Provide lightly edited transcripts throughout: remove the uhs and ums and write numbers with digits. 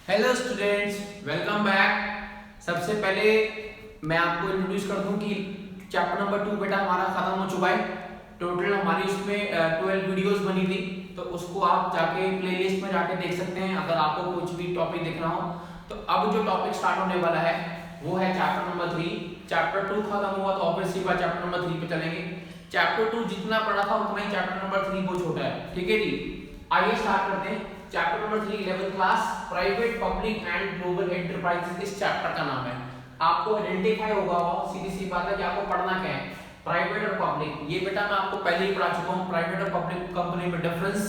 Hello students, welcome back. सबसे पहले मैं आपको इंट्रोड्यूस कर दूं कि चैप्टर नंबर 2 बेटा हमारा खत्म हो चुका है। टोटल हमारी इसमें 12 वीडियोस बनी थी, तो उसको आप जाके प्लेलिस्ट में जाके देख सकते हैं अगर आपको कुछ भी टॉपिक देखना हो। तो अब जो टॉपिक स्टार्ट होने वाला है वो है चैप्टर नंबर 3। चैप्टर 2 खत्म हुआ तो ऑब्वियसली बात चैप्टर नंबर 3 पे चलेंगे। चैप्टर 2 जितना पढ़ा था उतना ही चैप्टर नंबर 3 को छोटा है, ठीक है जी। आइए स्टार्ट करते हैं। Chapter number 3 11th class private public and global enterprises इस चैप्टर का नाम है। आपको आइडेंटिफाई होगा, सीधी सी बात है कि आपको पढ़ना क्या है, प्राइवेट और पब्लिक। ये बेटा मैं आपको पहले ही पढ़ा चुका हूँ। प्राइवेट और पब्लिक कंपनी में डिफरेंस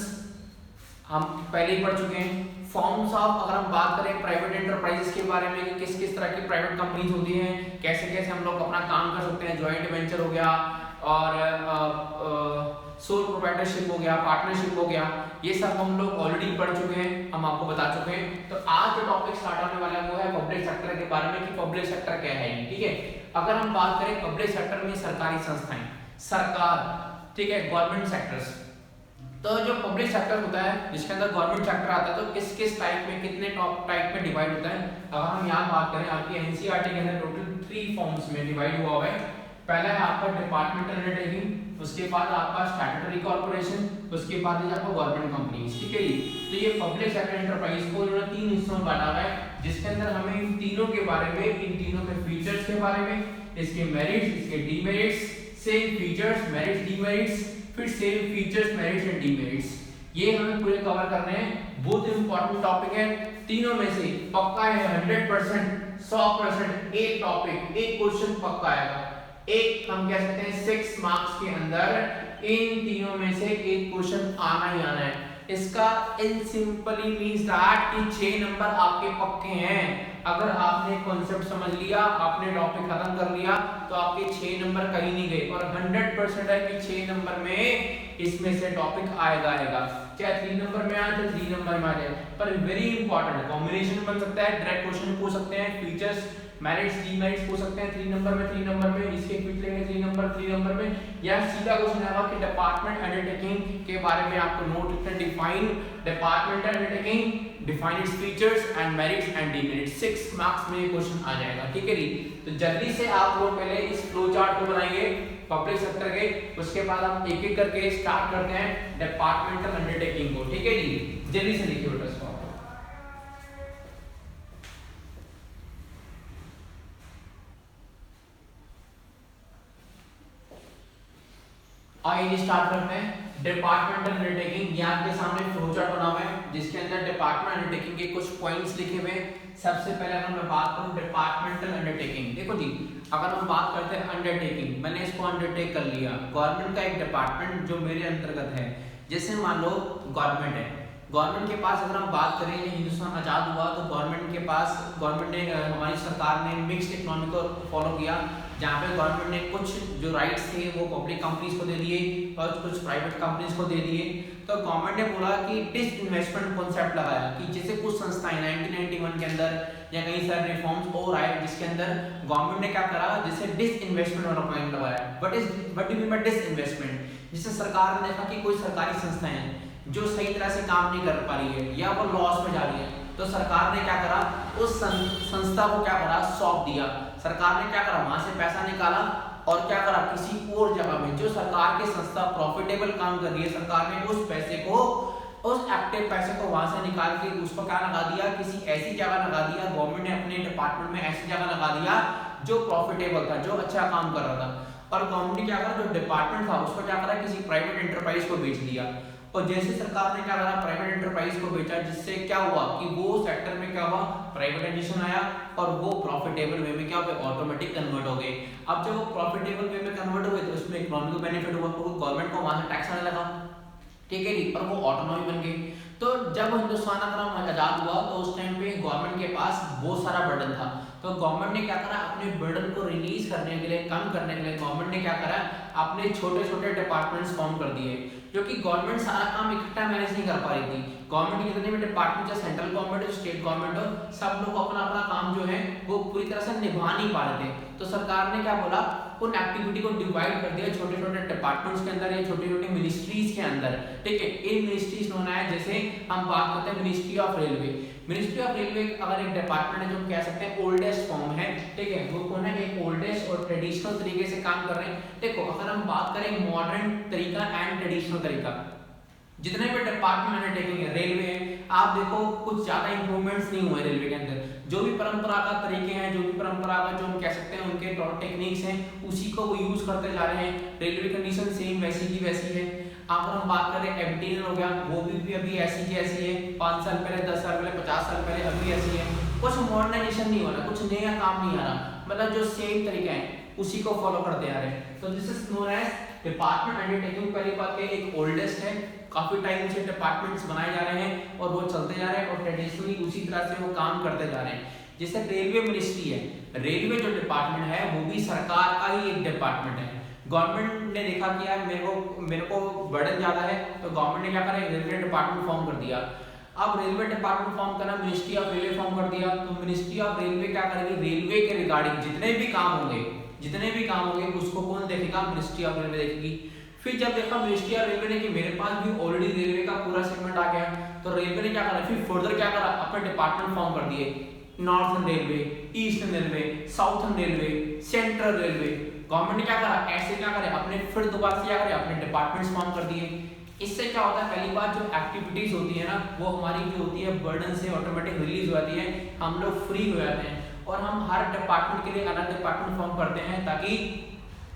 हम पहले ही पढ़ चुके हैं। फॉर्म्स ऑफ, अगर हम बात करें प्राइवेट एंटरप्राइजेस के बारे में कि किस किस तरह की प्राइवेट कंपनीज होती हैं, कैसे कैसे हम लोग अपना काम कर सकते हैं, जॉइंट वेंचर हो गया और सोल प्रोप्राइटरशिप हो गया, पार्टनरशिप हो गया, ये सब हम लोग ऑलरेडी पढ़ चुके हैं, हम आपको बता चुके हैं। तो आज जो टॉपिक स्टार्ट होने वाला है वो है पब्लिक सेक्टर के बारे में कि पब्लिक सेक्टर क्या है, ठीक है। अगर हम बात करें पब्लिक सेक्टर में सरकारी संस्थाएं, सरकार, ठीक है, गवर्नमेंट सेक्टर्स। तो जो पब्लिक सेक्टर होता है जिसके अंदर गवर्नमेंट सेक्टर आता है, तो किस किस टाइप में, कितने टॉप टाइप में डिवाइड होता है। अगर हम यहाँ बात करें, आपकी एनसीईआरटी के अंदर टोटल 3 फॉर्म्स में डिवाइड हुआ है। पहला है आपका डिपार्टमेंटल अंडरटेकिंग, उसके बाद आपका स्टैट्यूटरी कॉर्पोरेशन, उसके बाद है आपका गवर्नमेंट कंपनीज, ठीक है जी। तो ये पब्लिक सेक्टर एंटरप्राइज को इन्होंने 3 हिस्सों में बांटा है, जिसके अंदर हमें इन तीनों के बारे में, इन तीनों के फीचर्स के बारे में, इसके मेरिट्स, इसके demerits, same features, merits, demerits, फिर same features, merits and demerits, ये हमें पूरे कवर करने हैं। बहुत इंपॉर्टेंट टॉपिक है। तीनों में से पक्का है 100%, 100% एक टॉपिक, एक क्वेश्चन पक्का आएगा। एक हम कह सकते हैं 6 मार्क्स के अंदर इन तीनों में से एक क्वेश्चन आना ही आना है। इसका इन सिंपली मींस दैट कि 6 नंबर आपके पक्के हैं। अगर आपने कॉन्सेप्ट समझ लिया, आपने टॉपिक खत्म कर लिया, तो आपके 6 नंबर कहीं नहीं गए। और 100% है कि 6 नंबर में इसमें से टॉपिक आएगा आएगा, चाहे 3 नंबर में आए तो 3 नंबर में आ जाए। पर वेरी इंपॉर्टेंट कॉम्बिनेशन बन सकता है, डायरेक्ट क्वेश्चन पूछ सकते हैं, फीचर्स, मेरिट्स, डीमेरिट्स पूछ सकते हैं 3 नंबर में, 3 नंबर में, इसके क्विज लेंगे 3 नंबर में, या सीधा क्वेश्चन आएगा कि डिपार्टमेंट अंडरटेकिंग के बारे में आपको नोट लिखना, define departmental undertaking, define its features and merits and demerits. 6 marks में ये क्वेश्चन आ जाएगा, ठीक है जी। तो जल्दी से आप लोग पहले इस फ्लो चार्ट को बनाएंगे पब्लिक सेक्टर के, उसके बाद हम एक एक करके स्टार्ट करते हैं डिपार्टमेंटल अंडरटेकिंग को, ठीक है जी। जल्दी से लिखिए बेटा इसको। आइए स्टार्ट करते हैं डिपार्टमेंटल अंडरटेकिंग। ये आपके सामने फ्लो चार्ट बना हुआ है जिसके अंदर डिपार्टमेंट अंडरटेकिंग के कुछ पॉइंट्स लिखे हुए हैं। सबसे पहले अगर मैं बात करूं डिपार्टमेंटल अंडरटेकिंग, देखो जी, अगर हम बात करते हैं अंडरटेकिंग, मैंने इसको अंडरटेक कर लिया, गवर्नमेंट का एक डिपार्टमेंट जो मेरे अंतर्गत है। जैसे मान लो गवर्नमेंट है, गवर्नमेंट के पास अगर हम बात करें, हिंदुस्तान आजाद हुआ तो गवर्नमेंट के पास, गवर्नमेंट ने, हमारी सरकार ने मिक्स्ड इकोनॉमी को फॉलो किया, जहाँ पे गवर्नमेंट ने कुछ जो राइट्स थे वो पब्लिक कंपनीज को दे दिए और कुछ प्राइवेट कंपनीज को दे दिए। तो गवर्नमेंट ने बोला कि डिसइन्वेस्टमेंट कॉन्सेप्ट लगाया कि जैसे कुछ संस्थाएं 1991 के अंदर या कई सारे रिफॉर्म्स और आए जिसके अंदर गवर्नमेंट ने क्या करा, जैसे डिसइन्वेस्टमेंट वाला पॉइंट लगाया। What do mean by disinvestment? जैसे सरकार ने देखा कि कोई सरकारी संस्थाएं हैं जो सही तरह से काम नहीं कर पा रही है या वो लॉस में जा रही है, तो सरकार ने क्या करा, उस संस्था को क्या करा, सौंप दिया। सरकार ने क्या करा, वहां से पैसा निकाला और क्या करा, किसी और जगह में जो सरकार की संस्था प्रॉफिटेबल काम कर रही है, सरकार ने उस पैसे को, उस एक्टिव पैसे को वहां से निकाल के उसको क्या लगा दिया, किसी ऐसी जगह लगा दिया। गवर्नमेंट ने अपने डिपार्टमेंट में ऐसी जगह लगा दिया जो प्रॉफिटेबल था, जो अच्छा काम कर रहा था। और गवर्नमेंट ने क्या करा, जो डिपार्टमेंट था उसको क्या करा, किसी प्राइवेट एंटरप्राइज को बेच दिया। और जैसे सरकार ने क्या करा, प्राइवेट एंटरप्राइज को बेचा, जिससे क्या हुआ कि वो सेक्टर में क्या हुआ, प्राइवेटाइजेशन आया और वो प्रॉफिटेबल वे में क्या हुआ, ऑटोमेटिक कन्वर्ट हो गए। अब जब वो प्रॉफिटेबल वे में कन्वर्ट हुए तो उसमें इकोनॉमिक बेनिफिट हुआ, क्योंकि गवर्नमेंट को वहां से टैक्स आने लगा, ठीक है जी, और वो ऑटोनॉमी बन गई। तो जब हिंदुस्तान आजाद हुआ तो उस टाइम पे गवर्नमेंट के पास बहुत सारा बर्डन था, तो गवर्नमेंट ने क्या करा, अपने बर्डन को रिलीज करने के लिए, कम करने के लिए गवर्नमेंट ने क्या करा, अपने छोटे छोटे डिपार्टमेंट्स फॉर्म कर दिए, क्योंकि गवर्नमेंट सारा काम इकट्ठा मैनेज नहीं कर पा रही थी। गवर्नमेंट के जितने भी डिपार्टमेंट, चाहे सेंट्रल गवर्नमेंट हो, स्टेट गवर्नमेंट हो, सब लोग अपना अपना काम जो है वो पूरी तरह से निभा नहीं पा रहे थे। तो सरकार ने क्या बोला, उन एक्टिविटी को डिवाइड कर दिया छोटे छोटे डिपार्टमेंट्स के अंदर या छोटे छोटे मिनिस्ट्रीज के अंदर, ठीक है। इन मिनिस्ट्रीज होना है, जैसे हम बात करते हैं ministry of railway. Ministry of railway अगर एक डिपार्टमेंट है जो कह सकते हैं ओल्डेस्ट फॉर्म है, ठीक है, वो कौन है, एक ओल्डेस्ट और ट्रेडिशनल तरीके से काम कर रहे हैं। देखो अगर हम बात करें मॉडर्न तरीका एंड ट्रेडिशनल तरीका, जितने भी डिपार्टमेंट अंडरटेकिंग है रेलवे है, आप देखो कुछ ज्यादा इंप्रूवमेंट्स नहीं हुए रेलवे के अंदर। जो भी परंपरागत तरीके हैं, जो भी परंपरागत जो हम कह सकते हैं उनके टेक्निक्स हैं, उसी को वो यूज करते जा रहे हैं। रेलवे कंडीशन सेम वैसी की वैसी है। अगर हम बात करें एमटीएन हो गया, वो भी अभी ऐसी की ऐसी है। 5 साल पहले, 10 साल पहले, 50 साल पहले अभी ऐसी है। कुछ मॉडर्नाइजेशन नहीं हो रहा, कुछ नया काम नहीं आ रहा, मतलब जो सेम तरीके हैं उसी को फॉलो करते आ रहे हैं। तो this is known as department undertaking. पहली बात है एक ओल्डेस्ट है, काफी टाइम से डिपार्टमेंट्स बनाए जा रहे हैं और वो चलते जा रहे हैं और ट्रेडिशनली उसी तरह से वो काम करते जा रहे हैं। जैसे रेलवे मिनिस्ट्री है, रेलवे जो डिपार्टमेंट है वो भी सरकार का ही एक डिपार्टमेंट है। गवर्नमेंट ने देखा कि यार मेरे को बर्डन ज्यादा है, तो गवर्नमेंट ने क्या करा, रेलवे डिपार्टमेंट फॉर्म कर दिया। अब रेलवे डिपार्टमेंट फॉर्म करना, मिनिस्ट्री ऑफ रेलवे फॉर्म कर दिया, तो मिनिस्ट्री ऑफ रेलवे क्या करेगी, रेलवे के रिगार्डिंग जितने भी काम होंगे उसको कौन देखेगा, मिनिस्ट्री ऑफ रेलवे देखेगी। फिर जब देखा मिनिस्ट्री ऑफ रेलवे ने कि मेरे पास भी ऑलरेडी रेलवे का पूरा सेगमेंट आ गया, तो रेलवे ने क्या करा, फिर फर्दर क्या करा, अपने डिपार्टमेंट फॉर्म कर दिए। Northern railway, eastern railway, southern railway, central railway. Government ने क्या करा, ऐसे क्या करे, अपने फिर दोबारा से क्या करे, अपने डिपार्टमेंट्स फॉर्म कर दिए। इससे क्या होता है, पहली बात जो एक्टिविटीज होती है ना, वो हमारी जो होती है बर्डन से ऑटोमेटिक रिलीज हो जाती है, हम लोग फ्री हो जाते हैं और हम हर डिपार्टमेंट के लिए अलग डिपार्टमेंट फॉर्म करते हैं ताकि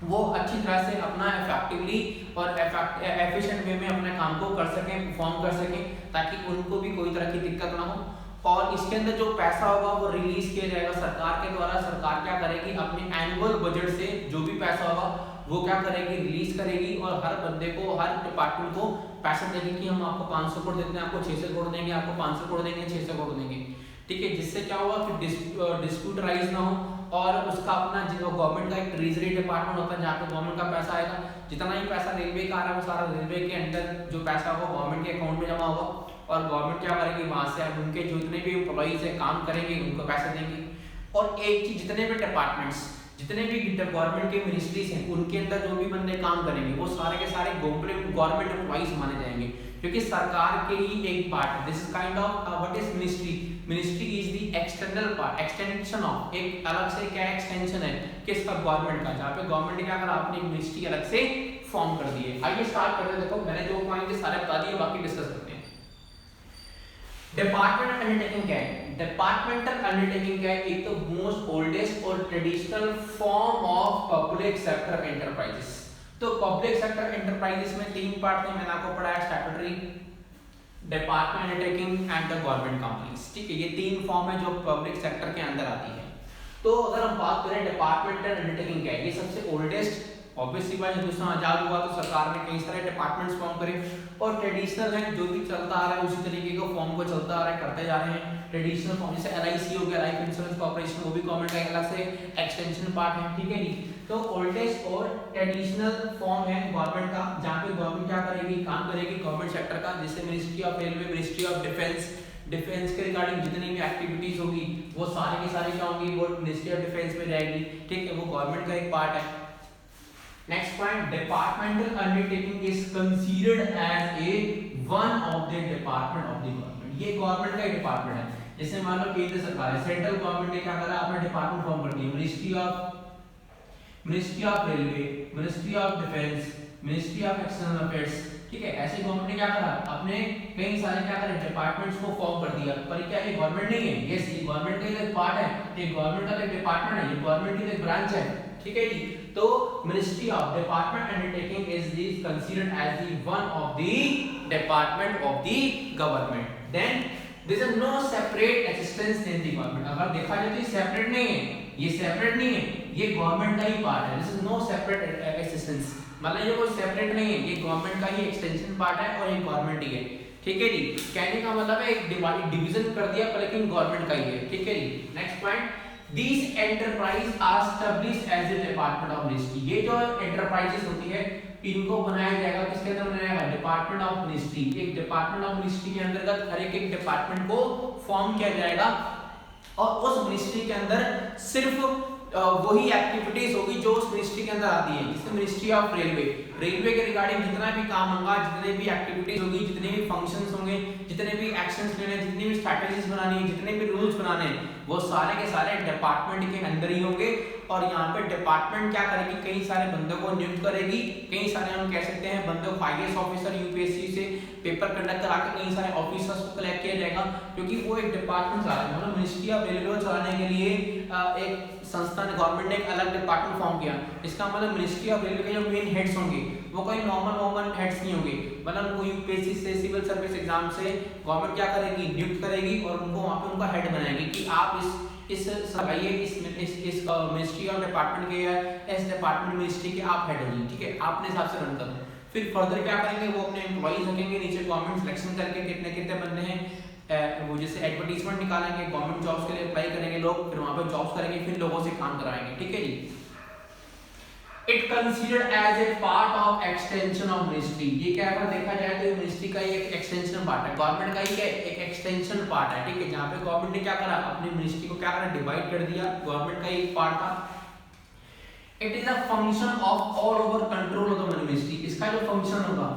वो अच्छी तरह से अपना इफेक्टिवली और एफिशिएंट वे में अपने काम को कर सकें, परफॉर्म कर सकें, ताकि उनको भी कोई तरह की दिक्कत ना हो। और इसके अंदर जो पैसा होगा वो रिलीज किया जाएगा सरकार के द्वारा। सरकार क्या करेगी, अपने एनुअल बजट से जो भी पैसा होगा वो क्या करेगी, रिलीज करेगी और हर बंदे को, हर डिपार्टमेंट को पैसा देगी कि हम आपको 500 करोड़ देते हैं, आपको 600 करोड़ देंगे, आपको 500 करोड़ देंगे, 600 करोड़ देंगे, ठीक है। जिससे क्या होगा कि डिस्प्यूट राइज ना हो और उसका अपना जो गवर्नमेंट का एक ट्रेजरी डिपार्टमेंट होता है जहाँ पे गवर्नमेंट का पैसा आएगा, जितना ही पैसा रेलवे का आ रहा है वो सारा रेलवे के अंदर जो पैसा होगा गवर्नमेंट के अकाउंट में जमा होगा और गवर्नमेंट क्या करेगी, वहां से अब उनके जितने भी एम्प्लॉइज है काम करेंगे उनको पैसे देंगे। और एक चीज, जितने भी डिपार्टमेंट्स, जितने भी गवर्नमेंट के मिनिस्ट्रीज हैं, उनके अंदर जो भी बंदे काम करेंगे वो सारे के सारे गवर्नमेंट एम्प्लॉइज माने जाएंगे, क्योंकि सरकार के ही एक पार्ट है। This is kind of what is ministry. Ministry is the external part, extension of, एक अलग से क्या एक्सटेंशन है किसका, गवर्नमेंट का, जहाँ पे गवर्नमेंट ने क्या करा, अपनी मिनिस्ट्री अलग से फॉर्म कर दी है। आइए स्टार्ट करते हैं। देखो मैंने जो पॉइंट सारे बता दिए, बाकी डिस्कस करते हैं। डिपार्टमेंटल अंडरटेकिंग क्या है? डिपार्टमेंटल अंडरटेकिंग क्या है? एक तो मोस्ट ओल्डेस्ट और traditional form of public sector enterprises. तो पब्लिक सेक्टर एंटरप्राइजेस में 3 पार्ट थे, मैंने आपको पढ़ाया, statutory, department undertaking and the government companies, ठीक है। ये 3 फॉर्म है जो पब्लिक सेक्टर के अंदर आती है। तो अगर हम बात करें डिपार्टमेंटल अंडरटेकिंग क्या है, ये सबसे ओल्डेस्ट, ऑब्वियसली बात, हिंदुस्तान आजाद हुआ तो सरकार ने कई सारे डिपार्टमेंट्स फॉर्म करे, और ट्रेडिशनल है, जो भी चलता आ रहा है उसी तरीके का फॉर्म को चलता आ रहा है, करते जा रहे हैं। ट्रेडिशनल फॉर्म जैसे एलआईसी हो गया, लाइफ इंश्योरेंस कॉर्पोरेशन, वो भी गवर्नमेंट का एक अलग से एक्सटेंशन पार्ट है, ठीक है जी। तो ओल्डेस्ट और ट्रेडिशनल फॉर्म है गवर्नमेंट का, जहाँ पे गवर्नमेंट क्या करेगी, काम करेगी गवर्नमेंट सेक्टर का, जैसे ministry of railway, ministry of defence के रिगार्डिंग जितनी भी एक्टिविटीज होगी वो सारी की सारी क्या होंगी, वो मिनिस्ट्री ऑफ डिफेंस में जाएगी, ठीक है, वो गवर्नमेंट का एक पार्ट है। Next point, departmental undertaking is considered as a one of the department of the government. ये गवर्नमेंट का ही डिपार्टमेंट है। जैसे मान लो केंद्र सरकार है, सेंट्रल गवर्नमेंट ने क्या करा, अपना डिपार्टमेंट फॉर्म कर दिया, ministry of railway, ministry of defence, ministry of external affairs, ठीक है। ऐसे गवर्नमेंट ने क्या करा, अपने कई सारे क्या करे डिपार्टमेंट्स को फॉर्म कर दिया। पर क्या ये गवर्नमेंट नहीं है, यस ये गवर्नमेंट का एक पार्ट है, ये गवर्नमेंट का एक डिपार्टमेंट है, ये गवर्नमेंट की एक ब्रांच है, ठीक है जी। तो ministry of department undertaking is this considered as the one of the department of the government. Then there is no separate assistance in the government. अगर देखा जाए तो ये सेपरेट नहीं है, ये सेपरेट नहीं है, ये गवर्नमेंट का ही पार्ट है। This is no separate assistance, मतलब ये कोई सेपरेट नहीं है, ये गवर्नमेंट का ही एक्सटेंशन पार्ट है और ये गवर्नमेंट ही है, ठीक है जी। कहने का मतलब है एक डिवीजन कर दिया पर लेकिन गवर्नमेंट का ही है, ठीक है जी। Next point, These enterprises are established as a department of ministry। ये जो enterprises होती है इनको बनाया जाएगा, किसके अंदर बनाया जाएगा, डिपार्टमेंट ऑफ मिनिस्ट्री। एक डिपार्टमेंट ऑफ मिनिस्ट्री के अंतर्गत हर एक डिपार्टमेंट को फॉर्म किया जाएगा और उस मिनिस्ट्री के अंदर सिर्फ वही एक्टिविटीज होगी जो उस मिनिस्ट्री के अंदर आती है। जैसे मिनिस्ट्री ऑफ रेलवे, रेलवे के रिगार्डिंग जितना भी काम होगा, जितने भी एक्टिविटीज होगी, जितने भी फंक्शंस होंगे, जितने भी एक्शंस लेने, जितनी भी स्ट्रैटेजीज बनानी है, जितने भी रूल्स बनाने हैं, वो सारे के सारे डिपार्टमेंट के अंदर ही होंगे। और यहाँ पे डिपार्टमेंट क्या करेगी, कई सारे बंदों को नियुक्त करेगी, कई सारे हम कह सकते हैं बंदों को आईएएस ऑफिसर यूपीएससी से पेपर कंडक्ट करा के कई सारे ऑफिसर्स को कलेक्ट किया जाएगा, क्योंकि वो एक डिपार्टमेंट चला रहे हैं। मतलब मिनिस्ट्री ऑफ रेलवे चलाने के लिए एक संस्था ने, गवर्नमेंट ने एक अलग डिपार्टमेंट फॉर्म किया। इसका मतलब मिनिस्ट्री ऑफ रेलवे के जो मेन हेड्स होंगे वो कोई नॉर्मल हेड्स नहीं होंगे, मतलब वो यूपीएससी से, सिविल सर्विस एग्जाम से गवर्नमेंट क्या करेगी, नियुक्त करेगी और उनको वहां पे उनका हेड बनाएगी कि आप इस मिनिस्ट्री ऑफ डिपार्टमेंट के या इस डिपार्टमेंट मिनिस्ट्री के आप हेड होंगे, ठीक है, आपने हिसाब से रन करो। फिर फर्दर क्या करेंगे, वो अपने एम्प्लॉइज रखेंगे नीचे, गवर्नमेंट सिलेक्शन करके कितने कितने बंदे हैं, वो जैसे एडवर्टीजमेंट निकालेंगे, गवर्नमेंट जॉब्स के लिए अप्लाई करेंगे लोग, फिर वहां पे जॉब्स करेंगे, फिर लोगों से काम कराएंगे, ठीक है जी। It considered as a part of extension of ministry, ये क्या है, देखा जाए तो मिनिस्ट्री का एक एक्सटेंशन पार्ट है, गवर्नमेंट का ही क्या एक एक्सटेंशन पार्ट है, ठीक है, जहाँ पे गवर्नमेंट ने क्या करा, अपनी मिनिस्ट्री को क्या करा, डिवाइड कर दिया, गवर्नमेंट का एक पार्ट था। It is a function of all over control of the ministry, इसका जो फंक्शन होगा,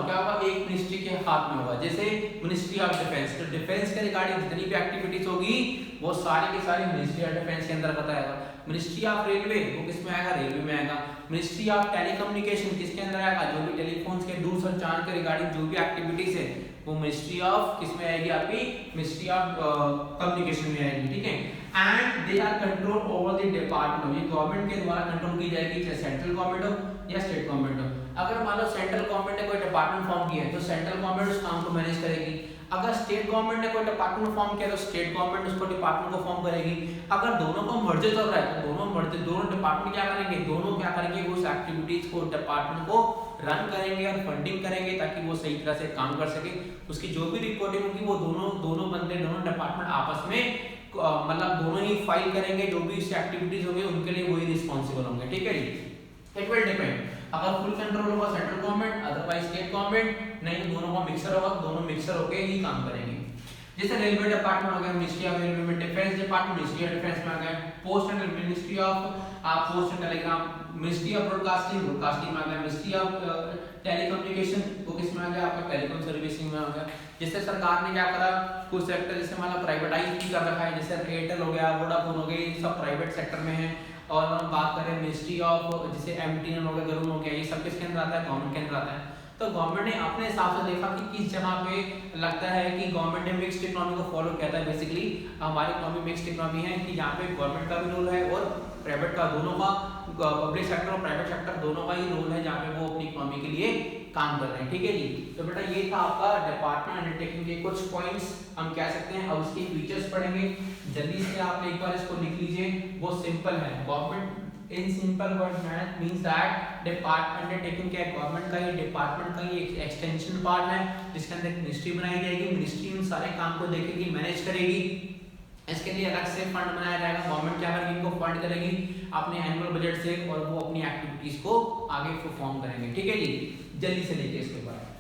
क्या होगा, एक मिनिस्ट्री के हाथ में होगा। जैसे मिनिस्ट्री ऑफ डिफेंस, तो डिफेंस के रिगार्डिंग जितनी भी एक्टिविटीज होगी वो सारी की सारी मिनिस्ट्री ऑफ डिफेंस के अंदर बताएगा। मिनिस्ट्री ऑफ रेलवे वो किस में आएगा, रेलवे में आएगा। मिनिस्ट्री ऑफ टेलीकम्युनिकेशन किसके अंदर आएगा, जो भी टेलीफोन्स के दूरसंचार के रिगार्डिंग जो भी एक्टिविटीज है वो मिनिस्ट्री ऑफ किस में आएगी, आपकी मिनिस्ट्री ऑफ कम्युनिकेशन में आएगी, ठीक है। And they are control over the department, ये गवर्नमेंट के द्वारा कंट्रोल की जाएगी, चाहे सेंट्रल गवर्नमेंट हो या स्टेट गवर्नमेंट हो। अगर मान लो सेंट्रल गवर्नमेंट ने कोई डिपार्टमेंट फॉर्म किया है तो सेंट्रल गवर्नमेंट उस काम को मैनेज करेगी। अगर स्टेट गवर्नमेंट ने कोई डिपार्टमेंट फॉर्म किया तो स्टेट गवर्नमेंट उसको डिपार्टमेंट को फॉर्म करेगी। अगर दोनों को मर्ज चल रहा है तो दोनों डिपार्टमेंट क्या करेंगे, दोनों क्या करेंगे, उस एक्टिविटीज को डिपार्टमेंट को रन करेंगे और फंडिंग करेंगे ताकि वो सही तरह से काम कर सके। उसकी जो भी रिपोर्टिंग होगी वो दोनों बंदे, दोनों डिपार्टमेंट आपस में मतलब दोनों ही फाइल करेंगे, जो भी इससे एक्टिविटीज होंगे उनके लिए वही रिस्पांसिबल होंगे, ठीक है जी। इट विल डिपेंड, अगर फुल कंट्रोल होगा central government, otherwise state government, नहीं दोनों का मिक्सर होगा, दोनों मिक्सर होके ही काम करेंगे। जैसे रेलवे डिपार्टमेंट हो गया, मिनिस्ट्री ऑफ रेलवे में, defence department ministry of defence में आ गया, post and ministry of post and telegraph, ministry of broadcasting में आ गया, मिनिस्ट्री ऑफ टेलीकम्युनिकेशन वो किस में आ गया, आपका टेलीकॉम सर्विसिंग में आ गया। जैसे सरकार ने क्या करा, कुछ सेक्टर जैसे मतलब प्राइवेटाइज भी कर रखा है, जैसे एयरटेल हो गया, वोडाफोन हो गया, ये सब प्राइवेट सेक्टर में है। और हम बात करें मिनिस्ट्री ऑफ जैसे एमटीएन हो गया, गरुड़ हो गया, ये सब किसके अंदर आता है, गवर्नमेंट के अंदर आता है। तो गवर्नमेंट ने अपने हिसाब से देखा कि किस जगह पे लगता है कि गवर्नमेंट ने मिक्स्ड इकोनॉमी को फॉलो किया था। बेसिकली हमारी इकोनॉमी मिक्स्ड इकोनॉमी है कि जहाँ पे गवर्नमेंट का भी रोल है और प्राइवेट का, दोनों का, पब्लिक सेक्टर और प्राइवेट सेक्टर दोनों का ही रोल है जहाँ पे वो अपनी इकोनॉमी के लिए काम कर रहे हैं, ठीक है जी। तो बेटा ये था आपका डिपार्टमेंट अंडरटेकिंग के कुछ पॉइंट्स हम कह सकते हैं। अब उसके फीचर्स पढ़ेंगे, जल्दी से आप एक बार इसको लिख लीजिए, वो सिंपल है। Government in simple words means that department undertaking क्या है, गवर्नमेंट का ही, डिपार्टमेंट का ही एक एक्सटेंशन पार्ट है जिसके अंदर मिनिस्ट्री बनाई जाएगी। मिनिस्ट्री उन सारे काम को देखेगी, मैनेज करेगी। इसके लिए अलग से फंड बनाया जाएगा, गवर्नमेंट क्या करेगी, इनको फंड करेगी अपने एनुअल बजट से और वो अपनी एक्टिविटीज को आगे परफॉर्म करेंगे, ठीक है जी। जल्दी से देखिए इसके बारे में।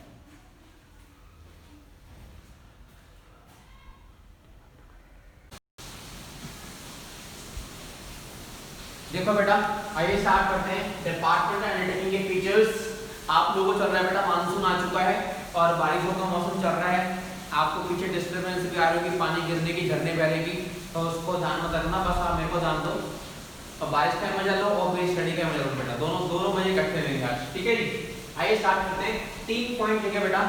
देखो बेटा, आइए स्टार्ट करते हैं डिपार्टमेंट अंडरटेकिंग के फीचर्स। आप लोगों को चल रहा है बेटा, मानसून आ चुका है और बारिशों का मौसम चल रहा है। आपको पीछे डिस्टर्बेंस भी आ रही होगी, पानी गिरने की, झरने बहेगी, तो उसको ध्यान मत रखना, बस आप मेरे को ध्यान दो और बारिश का मजा लो और मेरी स्टडी का मजा लो बेटा, दोनों मजे इकट्ठे रहेंगे आज, ठीक है जी। आइए स्टार्ट करते हैं। 3 पॉइंट लिखे बेटा।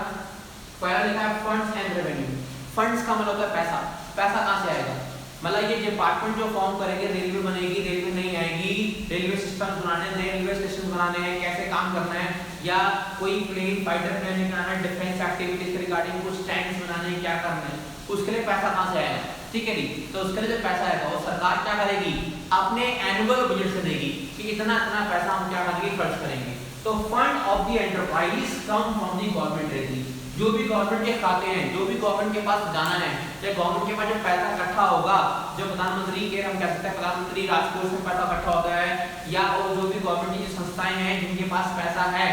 पहला लिखा है फंड्स एंड रेवेन्यू। फंड्स का मतलब होता है पैसा। पैसा कहाँ से आएगा, मतलब ये डिपार्टमेंट जो फॉर्म करेंगे, रेलवे बनेगी, रेलवे नहीं आएगी, रेलवे सिस्टम बनाने, नए रेलवे स्टेशन बनाने हैं, कैसे काम करना है, या कोई प्लेन फाइटर प्लेन बनाना है, डिफेंस एक्टिविटीज के रिगार्डिंग कुछ टैंक्स बनाने हैं, क्या करना है, उसके लिए पैसा कहाँ से आएगा, ठीक है जी। तो उसके लिए जो पैसा आएगा वो सरकार क्या करेगी, अपने एनुअल बजट से देगी कि इतना इतना पैसा हम क्या करेंगे, खर्च करेंगे। तो fund of the enterprise come from the government treasury. जो भी गवर्नमेंट के खाते हैं, जो भी गवर्नमेंट के पास जाना है, या गवर्नमेंट के पास जो पैसा इकट्ठा होगा, जो प्रधानमंत्री के हम कह सकते हैं प्रधानमंत्री राजकोष में पैसा इकट्ठा होता है, या और जो भी गवर्नमेंट की संस्थाएं हैं जिनके पास पैसा है,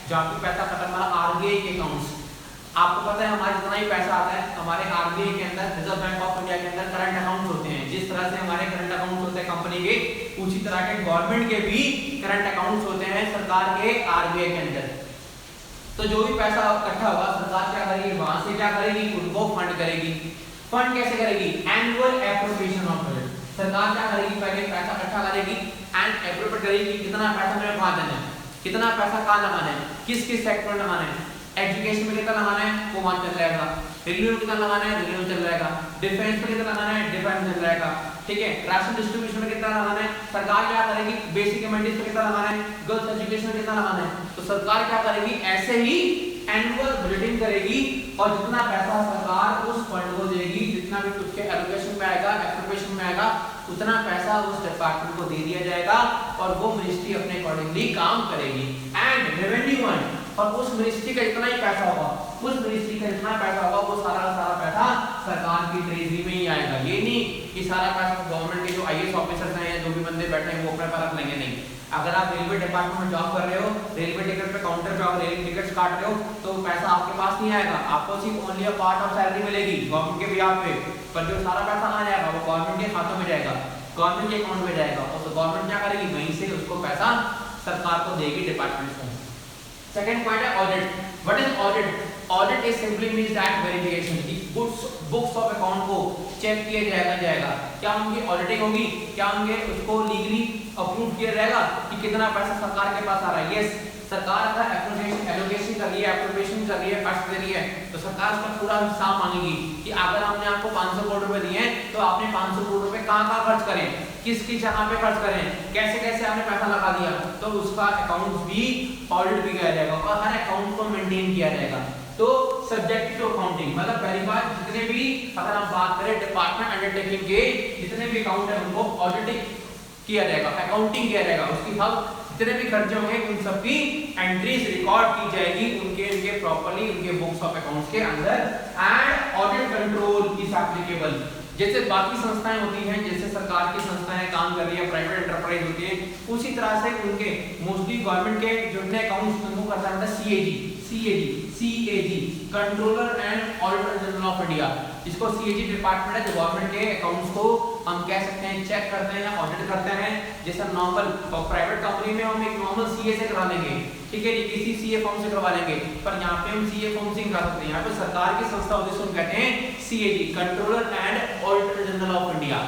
जहाँ पे पैसा खत्म वाला आरबीआई के अकाउंट्स, आपको पता है हमारा जितना ही पैसा आता है हमारे आरबीआई के अंदर, रिजर्व बैंक ऑफ इंडिया के अंदर करंट अकाउंट होते हैं। जिस तरह से हमारे करंट अकाउंट होते हैं कंपनी के, उसी तरह के गवर्नमेंट के भी करंट अकाउंट होते हैं सरकार के आरबीआई के अंदर। तो जो भी पैसा इकट्ठा होगा सरकार क्या करेगी, वहां से क्या करेगी, उनको फंड करेगी। फंड कैसे करेगी, एनुअल एप्रोप्रिएशन ऑफ बजट। सरकार क्या करेगी, पहले पैसा इकट्ठा करेगी एंड एप्रोप्रिएट करेगी कितना पैसा मेरे कहां देना है, कितना पैसा कहां लगाना है, किस किस सेक्टर में लगाना है। एजुकेशन में कितना लगाना है वो वहां चल जाएगा, रेलवे में कितना लगाना है रेलवे में चल जाएगा, डिफेंस में कितना लगाना है डिफेंस में चल जाएगा, ठीक है। राशन डिस्ट्रीब्यूशन में कितना लगाना है, सरकार क्या करेगी, बेसिक कम्युनिटीज में कितना लगाना है, गर्ल्स एजुकेशन में कितना लगाना है। तो सरकार क्या करेगी, ऐसे ही एनुअल बजटिंग करेगी और जितना पैसा सरकार उस फंड को देगी, जितना भी उसके एलोकेशन में आएगा, एप्रोप्रिएशन में आएगा, उतना पैसा उस डिपार्टमेंट को दे दिया जाएगा और वो मिनिस्ट्री अपने अकॉर्डिंगली काम करेगी। एंड रेवेन्यू फंड, और उस मिनिस्ट्री का इतना ही पैसा होगा, उस मिनिस्ट्री का जितना पैसा होगा वो सारा पैसा सरकार की ट्रेजरी में ही आएगा। ये नहीं कि सारा पैसा गवर्नमेंट के जो आईएएस ऑफिसर्स हैं या जो भी बंदे बैठे हैं वो अपने पर रख लेंगे, नहीं। अगर आप रेलवे डिपार्टमेंट में जॉब कर रहे हो, रेलवे टिकट पे काउंटर पे रेल टिकट्स काट रहे हो, तो पैसा आपके पास नहीं आएगा, आपको सिर्फ only a part of salary मिलेगी गवर्नमेंट के बिहाफ पे, पर जो सारा पैसा आ जाएगा वो गवर्नमेंट के खातों में जाएगा, गवर्नमेंट के अकाउंट में जाएगा। और तो गवर्नमेंट क्या करेगी, वहीं से उसको पैसा सरकार को देगी डिपार्टमेंट को। सेकंड पॉइंट है audit. What is audit? Audit is simply means that verification की बुक्स ऑफ अकाउंट को चेक किया जाएगा, क्या उनकी ऑडिटिंग होगी, क्या उनके उसको लीगली अप्रूव किया जाएगा कि कितना पैसा सरकार के पास आ रहा है। यस, सरकार का एलोकेशन कर रही है, एप्रोप्रिएशन कर रही है, फंड्स दे रही है, तो सरकार उसका पूरा हिसाब मांगेगी कि अगर हमने आपको 500 करोड़ रुपए दिए हैं तो आपने 500 करोड़ रुपए कहां खर्च करें, किस जगह पे खर्च करें, कैसे कैसे आपने पैसा लगा दिया, तो उसका अकाउंट्स भी ऑडिट भी किया जाएगा और हर अकाउंट को मेंटेन किया जाएगा। तो सब्जेक्ट टू अकाउंटिंग, मतलब पहली बात जितने भी अगर हम बात करें डिपार्टमेंट अंडरटेकिंग के जितने भी अकाउंट है उनको ऑडिटिंग किया जाएगा, अकाउंटिंग किया जाएगा, उसकी सब जितने भी खर्चे होंगे उन सब की एंट्रीज रिकॉर्ड की जाएगी उनके प्रॉपर्ली उनके बुक्स ऑफ अकाउंट्स के अंदर। And audit control is applicable, जैसे बाकी संस्थाएं होती हैं, जैसे सरकार की संस्थाएं काम कर रही है, प्राइवेट एंटरप्राइज होती है, उसी तरह से उनके मोस्टली गवर्नमेंट के जो अकाउंट्स उनको करता है CAG controller and auditor general of India. इसको सीएजी डिपार्टमेंट है जो गवर्नमेंट के अकाउंट्स को हम कह सकते हैं चेक करते हैं, ऑडिट करते हैं। जैसे नॉर्मल प्राइवेट कंपनी में हम एक नॉर्मल सीए से करा लेंगे, ठीक है, किसी सीए फॉर्म से करवा लेंगे, पर यहाँ पे हम सीए फॉर्म से नहीं करा सकते। यहाँ पे सरकार की संस्था होती है उसको कहते हैं CAG controller and auditor general of India.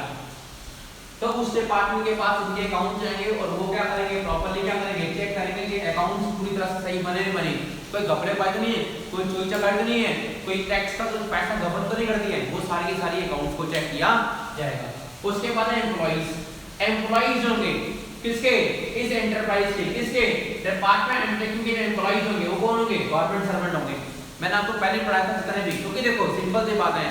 तो उस डिपार्टमेंट के पास उनके अकाउंट जाएंगे और वो क्या करेंगे, प्रॉपर्ली क्या करेंगे, चेक करेंगे कि अकाउंट्स पूरी तरह से सही बने बने, कोई घपलेबाजी तो नहीं है, कोई चोरी चकारी तो नहीं है, कोई टैक्स का तो पैसा गबन तो नहीं करती है, वो सारी की सारी अकाउंट्स को चेक किया जाएगा। उसके बाद है एम्प्लॉइज होंगे किसके, इस एंटरप्राइज के, किसके, डिपार्टमेंट अंडरटेकिंग के एम्प्लॉइज होंगे, वो कौन होंगे, गवर्नमेंट सर्वेंट होंगे। मैंने आपको पहले पढ़ाया था जितने भी, क्योंकि देखो सिंपल सी बात है,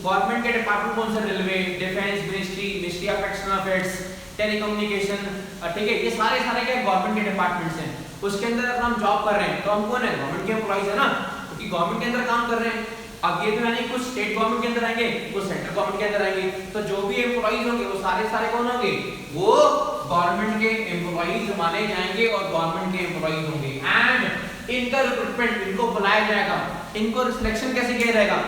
गवर्नमेंट के डिपार्टमेंट कौन से, railway, defence ministry of external affairs, telecommunication, ठीक है, ये सारे क्या गवर्नमेंट के डिपार्टमेंट्स हैं। उसके अंदर अगर हम जॉब कर रहे हैं तो हम कौन है, गवर्नमेंट के एम्प्लॉइज है ना, क्योंकि गवर्नमेंट के अंदर काम कर रहे हैं। अब ये तो यानी कुछ स्टेट गवर्नमेंट के अंदर आएंगे, कुछ सेंट्रल गवर्नमेंट के अंदर आएंगे, तो जो भी एम्प्लॉइज होंगे वो सारे कौन होंगे, वो गवर्नमेंट के एम्प्लॉइज माने जाएंगे और गवर्नमेंट के एम्प्लॉइज होंगे। एंड इनका रिक्रूटमेंट, इनको बुलाया जाएगा, इनको सिलेक्शन कैसे किया जाएगा,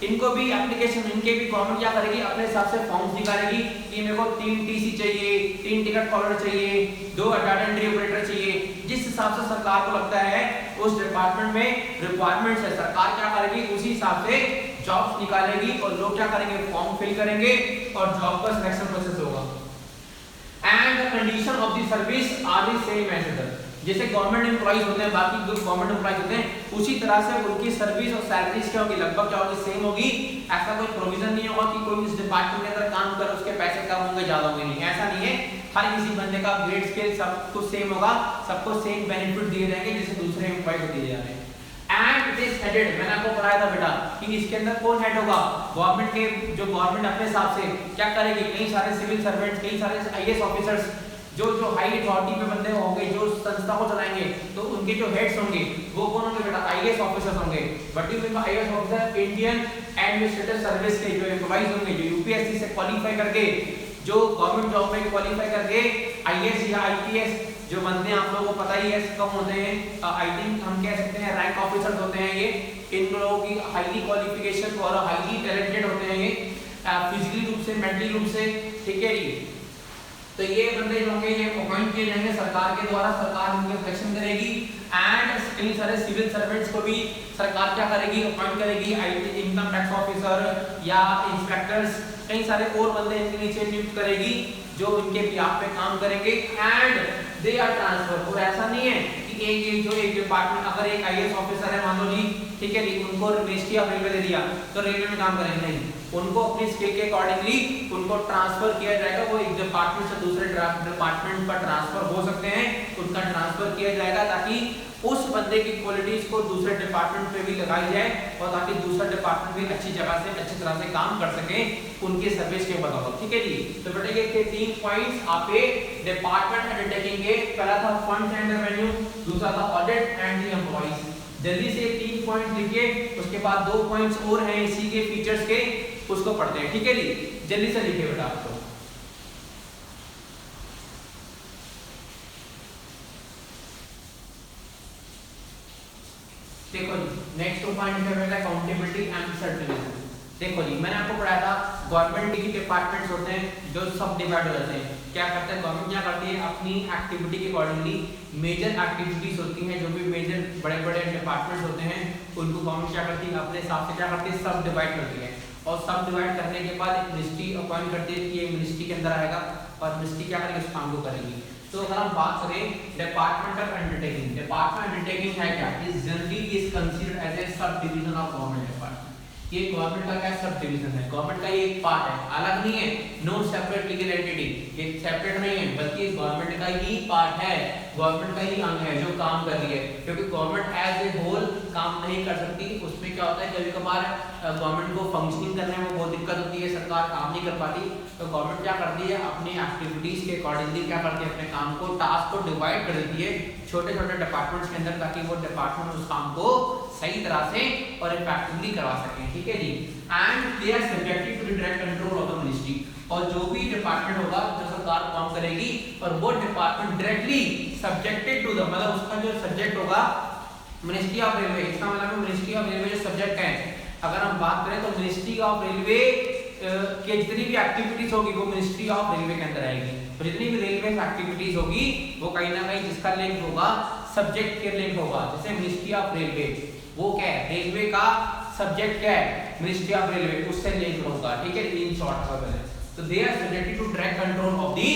इनको भी एप्लीकेशन, इनके भी गवर्नमेंट क्या करेगी, अपने हिसाब से फॉर्म्स निकालेगी कि मेरे को 3 टीसी चाहिए, 3 टिकट कॉलर चाहिए, 2 डाटा एंट्री ऑपरेटर चाहिए। जिस हिसाब से सरकार को लगता है उस डिपार्टमेंट में रिक्वायरमेंट्स है, सरकार क्या करेगी, उसी हिसाब से जॉब्स निकालेगी और लोग क्या करेंगे, फॉर्म फिल करेंगे और जॉब का सिलेक्शन प्रोसेस होगा। And the condition of the service are the same as other, जैसे गवर्नमेंट एम्प्लॉइज होते हैं, बाकी जो गवर्नमेंट एम्प्लॉइज होते हैं, उसी तरह से उनकी सर्विस और सैलरीज क्या होगी, लगभग क्या होगी, सेम होगी। ऐसा कोई प्रोविजन नहीं होगा कि कोई इस डिपार्टमेंट के अंदर काम कर उसके पैसे कम होंगे ज्यादा होंगे, नहीं, ऐसा नहीं है। हर किसी बंदे का ग्रेड स्केल सब कुछ सेम होगा, सबको सेम बेनिफिट दिए जाएंगे जैसे दूसरे एम्प्लॉइज को दिए जा रहे हैं। एंड इट इज हेडेड, मैंने आपको पढ़ाया था बेटा कि इसके अंदर कौन हेड होगा, गवर्नमेंट के, जो गवर्नमेंट अपने हिसाब से क्या करेगी, कई सारे सिविल सर्वेंट्स, कई सारे आईएएस ऑफिसर्स, जो हाई अथॉरिटी पे बंदे होंगे, जो संस्था को चलाएंगे, तो उनके जो हेड्स होंगे वो कौन होंगे बेटा, आईएएस ऑफिसर्स होंगे। But you mean IAS officer, Indian administrative service के जो एम्प्लॉइज होंगे, जो यूपीएससी से क्वालीफाई करके, जो गवर्नमेंट जॉब में क्वालीफाई करके आईएएस या आईपीएस जो बनते हैं, आप लोगों को पता ही है कब होते हैं, आई थिंक हम कह सकते हैं रैंक ऑफिसर्स होते हैं ये, इन लोगों होगी, हाईली क्वालिफिकेशन और हाईली टैलेंटेड होते हैं ये फिजिकली रूप से, मेंटली रूप से, ठीक है जी। तो ये बंदे जो होंगे ये अपॉइंट किए जाएंगे सरकार के द्वारा, सरकार इनके सिलेक्शन करेगी एंड कई सारे सिविल सर्वेंट्स को भी सरकार क्या करेगी, अपॉइंट करेगी, आईटी इनकम टैक्स ऑफिसर या इंस्पेक्टर्स, कई सारे और बंदे इनके नीचे नियुक्त करेगी जो इनके बिहाफ पे काम करेंगे एंड दे आर ट्रांसफर। और ऐसा नहीं है कि एक डिपार्टमेंट, अगर एक आईएएस ऑफिसर है मान लो जी, ठीक है जी, उनको मिनिस्ट्री ऑफ रेलवे दे दिया तो रेलवे में काम करेंगे, नहीं, उनको अपनी स्किल के अकॉर्डिंगली उनको ट्रांसफर किया जाएगा, वो एक डिपार्टमेंट से दूसरे डिपार्टमेंट पर ट्रांसफर हो सकते हैं, उनका ट्रांसफर किया जाएगा ताकि उस बंदे की क्वालिटीज को दूसरे डिपार्टमेंट पे भी लगाई जाए और ताकि दूसरा डिपार्टमेंट भी अच्छी जगह से अच्छी तरह से काम कर सके उनकी सर्विस के बदौलत, ठीक है जी। तो बेटा ये थे 3 पॉइंट्स आपके डिपार्टमेंट अंडरटेकिंग के, पहला था फंड्स एंड रेवेन्यू, दूसरा था ऑडिट एंड द एम्प्लॉइज। जल्दी से 3 पॉइंट लिखिए, उसके बाद 2 पॉइंट्स और हैं इसी के फीचर्स के, उसको पढ़ते हैं, ठीक है जी। जल्दी से लिखिए बेटा आपको। देखो जी नेक्स्ट पॉइंट है बेटा अकाउंटेबिलिटी एंड सर्टिफिकेशन। देखो जी मैंने आपको पढ़ाया था गवर्नमेंट के डिपार्टमेंट्स होते हैं जो सब डिवाइड हो जाते हैं, क्या करते हैं गवर्नमेंट, क्या करती है अपनी एक्टिविटी के अकॉर्डिंगली मेजर एक्टिविटीज होती हैं, जो भी मेजर बड़े बड़े डिपार्टमेंट्स होते हैं उनको गवर्नमेंट क्या करती है अपने हिसाब से क्या करती है सब डिवाइड करती है, और सब डिवाइड करने के बाद एक मिनिस्ट्री अपॉइंट करती है कि ये मिनिस्ट्री के अंदर आएगा और मिनिस्ट्री क्या करेगी उस काम को करेगी। तो अगर हम बात करें डिपार्टमेंटल अंडरटेकिंग, डिपार्टमेंट अंडरटेकिंग है क्या, is generally is considered as a sub division of government department. ये गवर्नमेंट का क्या सब डिवीजन है, गवर्नमेंट का ये एक पार्ट है, अलग नहीं है, नो सेपरेट लीगल एंटिटी, ये सेपरेट नहीं है बल्कि गवर्नमेंट का ही पार्ट है, गवर्नमेंट का ही अंग है जो काम कर रही है, क्योंकि गवर्नमेंट एज ए होल काम नहीं कर सकती, उसमें क्या होता है कभी कभार गवर्नमेंट को फंक्शनिंग करने में बहुत दिक्कत होती है, सरकार काम नहीं कर पाती, तो गवर्नमेंट क्या करती है अपनी एक्टिविटीज के अकॉर्डिंगली क्या करती है अपने काम को, टास्क को डिवाइड कर देती है छोटे छोटे डिपार्टमेंट्स के अंदर, ताकि वो डिपार्टमेंट उस काम को सही तरह से और इफेक्टिवली करवा सकें, ठीक है जी। And they are subjected to the direct control of the ministry, और जो भी डिपार्टमेंट होगा जो सरकार काम करेगी और वो department directly subjected to the, मतलब उसका जो सब्जेक्ट होगा मिनिस्ट्री ऑफ रेलवे, इसका मतलब मिनिस्ट्री ऑफ रेलवे जो सब्जेक्ट है, अगर हम बात करें तो मिनिस्ट्री ऑफ रेलवे के जितनी भी एक्टिविटीज होगी वो मिनिस्ट्री ऑफ रेलवे के अंदर आएगी, तो जितनी भी रेलवे एक्टिविटीज होगी वो कहीं ना कहीं जिसका लिंक होगा सब्जेक्ट के लिंक होगा, जैसे मिनिस्ट्री ऑफ रेलवे वो क्या है रेलवे का सब्जेक्ट क्या है मिनिस्ट्री ऑफ रेलवे, उससे लिंक होगा, ठीक है इन शॉर्ट है। तो they are subjected to direct control of the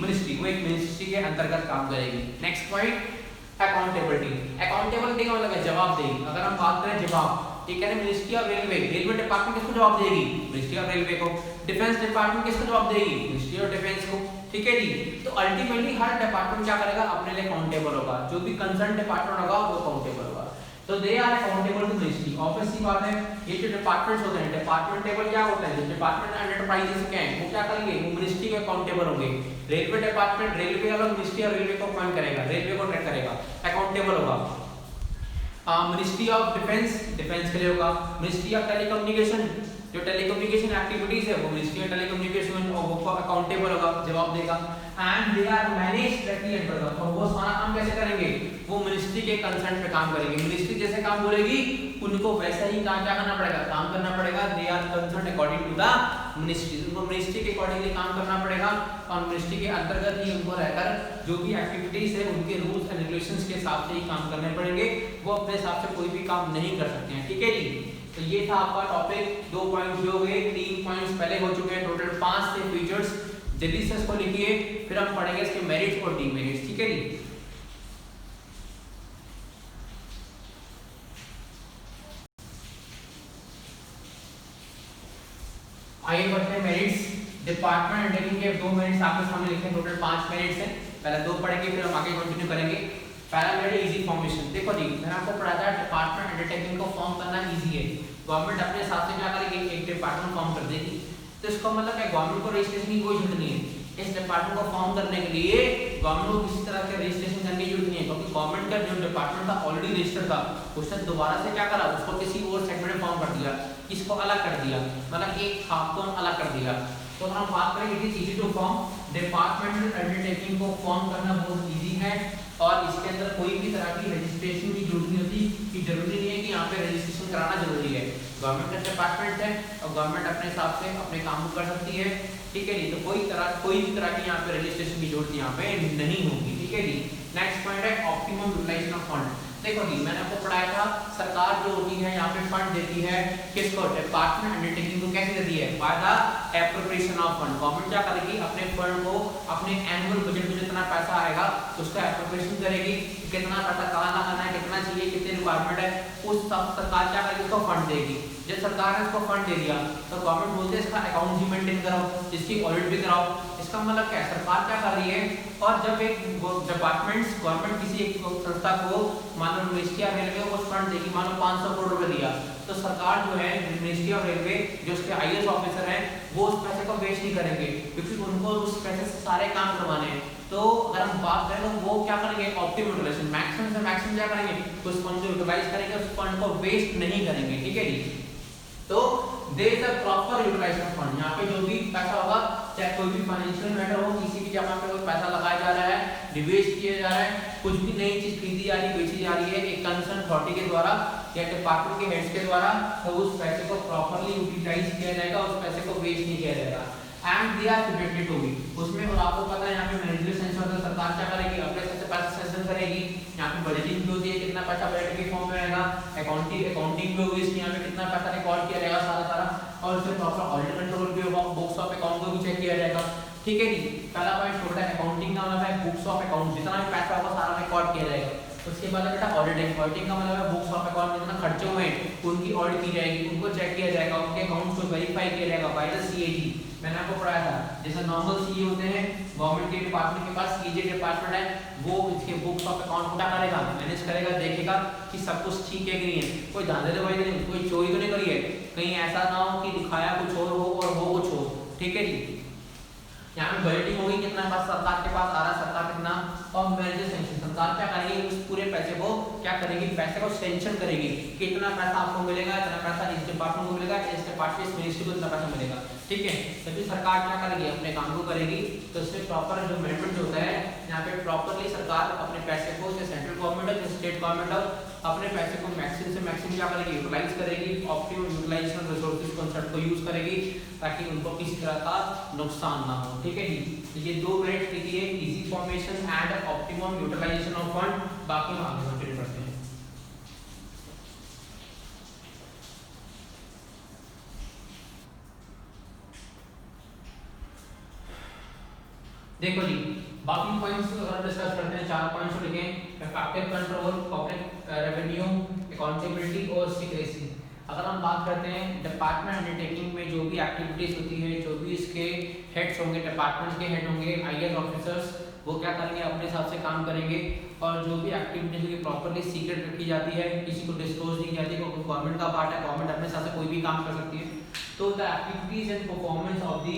ministry, वो एक मिनिस्ट्री के अंतर्गत काम करेगी। नेक्स्ट पॉइंट अकाउंटेबिलिटी, अकाउंटेबिलिटी का मतलब है जवाबदेही। अगर हम बात करें जवाब, ठीक है ना, ministry of railway, railway department किसको जवाब देगी, मिनिस्ट्री ऑफ रेलवे को, डिफेंस डिपार्टमेंट किसको जवाब देगी, मिनिस्ट्री ऑफ डिफेंस को, ठीक है जी। तो अल्टीमेटली हर डिपार्टमेंट क्या करेगा अपने लिए अकाउंटेबल होगा, जो भी कंसर्न डिपार्टमेंट होगा वो अकाउंटेबल होगा, तो they are accountable to ministry. Obvious सी बात है ये जो डिपार्टमेंट्स होते हैं, डिपार्टमेंटेबल क्या होता है, डिपार्टमेंट एंड एंटरप्राइजेस क्या है वो क्या करेंगे, वो मिनिस्ट्री के अकाउंटेबल होंगे। रेलवे डिपार्टमेंट रेलवे अलग मिनिस्ट्री और रेलवे को अपॉइंट करेगा, रेलवे को ट्रैक करेगा, अकाउंटेबल होगा। मिनिस्ट्री ऑफ डिफेंस, डिफेंस के लिए होगा। मिनिस्ट्री ऑफ टेलीकम्युनिकेशन, जो टेलीकम्युनिकेशन एक्टिविटीज है वो मिनिस्ट्री ऑफ टेलीकम्युनिकेशन और वो अकाउंटेबल होगा, जवाब देगा। And they are managed directly under the, और वो सारा काम कैसे करेंगे, वो मिनिस्ट्री के कंसर्न पे काम करेंगे, मिनिस्ट्री जैसे काम बोलेगी उनको वैसा ही काम क्या करना पड़ेगा, काम करना पड़ेगा। They are concern according to the ministry, उनको मिनिस्ट्री के अकॉर्डिंगली काम करना पड़ेगा और मिनिस्ट्री के अंतर्गत ही उनको रहकर जो भी एक्टिविटीज है उनके रूल्स एंड रेगुलेशंस के हिसाब से ही काम करने पड़ेंगे, वो अपने हिसाब से कोई भी काम नहीं कर सकते हैं, ठीक है जी। तो ये था आपका टॉपिक, 2 पॉइंट्स हो गए, 3 पॉइंट्स पहले हो चुके हैं, टोटल 5 थे फीचर्स। जल्दी से इसको लिखिए, फिर हम पढ़ेंगे इसके मेरिट्स और डीमेरिट्स, ठीक है जी। आइए बढ़ते हैं मेरिट्स। डिपार्टमेंट अंडरटेकिंग के 2 मेरिट्स आपके सामने लिखे हैं, टोटल 5 मेरिट्स हैं, पहले 2 पढ़ेंगे फिर हम आगे कंटिन्यू करेंगे। पहला मेरिट इजी फॉर्मेशन। देखो जी मैंने आपको पढ़ाया था डिपार्टमेंट अंडरटेकिंग को फॉर्म करना इजी है, गवर्नमेंट अपने हिसाब से क्या करेगी एक डिपार्टमेंट फॉर्म कर देगी, तो इसका मतलब है गवर्नमेंट को रजिस्ट्रेशन की कोई जरूरत नहीं है। इस डिपार्टमेंट को फॉर्म करने के लिए गवर्नमेंट को किसी तरह के रजिस्ट्रेशन करने की जरूरत नहीं है, क्योंकि गवर्नमेंट का जो डिपार्टमेंट था ऑलरेडी रजिस्टर्ड था, उसने दोबारा से क्या करा उसको किसी और सेगमेंट में फॉर्म कर दिया, इसको अलग कर दिया, मतलब एक खाप को अलग कर दिया। तो अगर हम बात करें it is easy to form, departmental undertaking को फॉर्म करना बहुत इजी है। और इसके अंदर कोई भी तरह की रजिस्ट्रेशन की जरूरत नहीं होती, कि जरूरी नहीं है कि यहाँ पे रजिस्ट्रेशन कराना जरूरी है। गवर्नमेंट का डिपार्टमेंट है और गवर्नमेंट अपने हिसाब से अपने काम को कर सकती है, ठीक है जी। तो कोई भी तरह की यहाँ पे रजिस्ट्रेशन की जरूरत यहाँ पे नहीं होगी, ठीक है जी। नेक्स्ट पॉइंट है ऑप्टिमम यूटिलाइजेशन ऑफ फंड। देखो जी मैंने आपको पढ़ाया था सरकार जो होती है यहाँ पे फंड देती है किसको, डिपार्टमेंट अंडरटेकिंग को कैसे देती है, by the appropriation of fund. Government क्या करेगी, अपने फंड को अपने एनुअल बजट में जितना पैसा आएगा उसका एप्रोप्रिएशन करेगी, कितना पैसा कहाँ लगाना है, कितना चाहिए, कितनी रिक्वायरमेंट है, उस सब सरकार क्या करेगी, उसको फंड देगी। जब सरकार ने इसको फंड दे दिया तो गवर्नमेंट बोलते हैं इसका अकाउंट भी मेंटेन कराओ, इसकी ऑडिट भी कराओ। इसका मतलब क्या है, सरकार क्या कर रही है, और जब एक डिपार्टमेंट्स गवर्नमेंट किसी एक संस्था को मानो मिनिस्ट्री ऑफ रेलवे को फंड देगी, मानो 500 करोड़ रुपए दिया, तो सरकार जो है मिनिस्ट्री ऑफ रेलवे जो उसके आईएएस ऑफिसर हैं वो उस पैसे को वेस्ट नहीं करेंगे, क्योंकि उनको उस पैसे से सारे काम करवाने हैं। तो अगर हम बात करें तो वो क्या करेंगे, ऑप्टिमम यूटिलाइजेशन, मैक्सिमम से मैक्सिमम क्या करेंगे, उस फंड को यूटिलाइज करेंगे, उस फंड को वेस्ट नहीं करेंगे, ठीक है जी। तो there is a proper utilization of fund. यहाँ पे जो भी पैसा होगा, चाहे कोई भी फाइनेंशियल मैटर हो, किसी भी जगह पे कोई पैसा लगाया जा रहा है, निवेश किया जा रहा है, कुछ भी नई चीज खरीदी जा रही है, बेची जा रही है एक कंसर्न अथॉरिटी के द्वारा या डिपार्टमेंट के हेड्स के द्वारा, तो उस पैसे को प्रॉपर्ली यूटिलाइज किया जाएगा, उस पैसे को वेस्ट नहीं किया जाएगा। And they are subjected to be, उसमें और आपको पता है यहाँ पे मैनेजरियल सेंशन होता है, सरकार क्या करेगी, अपने सबसे पैसा सेंशन करेगी। यहाँ पे बजटिंग भी होती है, कितना पैसा बजट के फॉर्म में आएगा, अकाउंटिंग भी होगी, यहाँ पे कितना पैसा रिकॉर्ड किया जाएगा सारा, और उससे प्रॉपर ऑडिट कंट्रोल भी होगा, बुक्स ऑफ अकाउंट को भी चेक किया जाएगा, ठीक है जी। पहला पॉइंट छोटा है अकाउंटिंग का मतलब है बुक्स ऑफ अकाउंट, जितना भी पैसा होगा सारा रिकॉर्ड किया जाएगा। उसके बाद बेटा ऑडिटिंग, ऑडिटिंग का मतलब है बुक्स ऑफ अकाउंट जितना खर्चे हुए उनकी ऑडिट की जाएगी, उनको चेक किया जाएगा, उनके अकाउंट्स को वेरीफाई किया जाएगा बाय द सीएजी। मैंने आपको पढ़ाया था जैसे नॉर्मल सीए होते हैं गवर्नमेंट के डिपार्टमेंट के पास, सीएजी डिपार्टमेंट है, वो इसके बुक्स ऑफ अकाउंट को क्या करेगा, मैनेज करेगा, देखेगा कि सब कुछ ठीक है कि नहीं है, कोई धांधलीबाजी तो नहीं, कोई चोरी तो नहीं करी है, कहीं ऐसा ना हो कि दिखाया कुछ और हो और वो कुछ हो, ठीक है जी। यहाँ पे बजटिंग होगी, कितना पास सरकार के पास आ रहा है, सरकार कितना, और मैनेजर सेंक्शन, सरकार क्या करेगी, उस पूरे पैसे को क्या करेगी, पैसे को सेंक्शन करेगी, कितना पैसा आपको मिलेगा, इतना पैसा इस डिपार्टमेंट को मिलेगा, इस डिपार्टमेंट इस मिनिस्ट्री को इतना पैसा मिलेगा, ठीक है। तभी सरकार क्या करेगी, अपने काम को करेगी। तो इसमें प्रॉपर जो मैनेजमेंट होता है, यहाँ पे प्रॉपरली सरकार अपने पैसे को, चाहे सेंट्रल गवर्नमेंट हो, स्टेट गवर्नमेंट हो, अपने पैसे को मैक्सिमम से मैक्सिमम क्या करेगी, यूटिलाइज करेगी, ऑप्टिमम यूटिलाइजेशन रिसोर्सेज कॉन्सेप्ट को यूज करेगी, ताकि उनको किसी तरह का नुकसान ना हो, ठीक है जी। तो ये दो मेरिट्स लिखी है, easy formation and optimum utilization of fund. बाकी हम आगे कंटिन्यू करते हैं। देखो जी बाकी पॉइंट्स डिस्कस करते हैं, 4 पॉइंट्स लिखे, effective control, public revenue, accountability और सीक्रेसी। अगर हम बात करते हैं डिपार्टमेंट अंडरटेकिंग में जो भी एक्टिविटीज होती है, जो भी इसके हेड्स होंगे, डिपार्टमेंट के हेड होंगे, आईएएस ऑफिसर्स, वो क्या करेंगे, अपने हिसाब से काम करेंगे, और जो भी एक्टिविटीज होगी प्रॉपर्ली सीक्रेट रखी जाती है, किसी को डिस्क्लोज नहीं जाती, क्योंकि गवर्नमेंट का पार्ट है, गवर्नमेंट अपने हिसाब से कोई भी काम कर सकती है। तो the activities and performance of the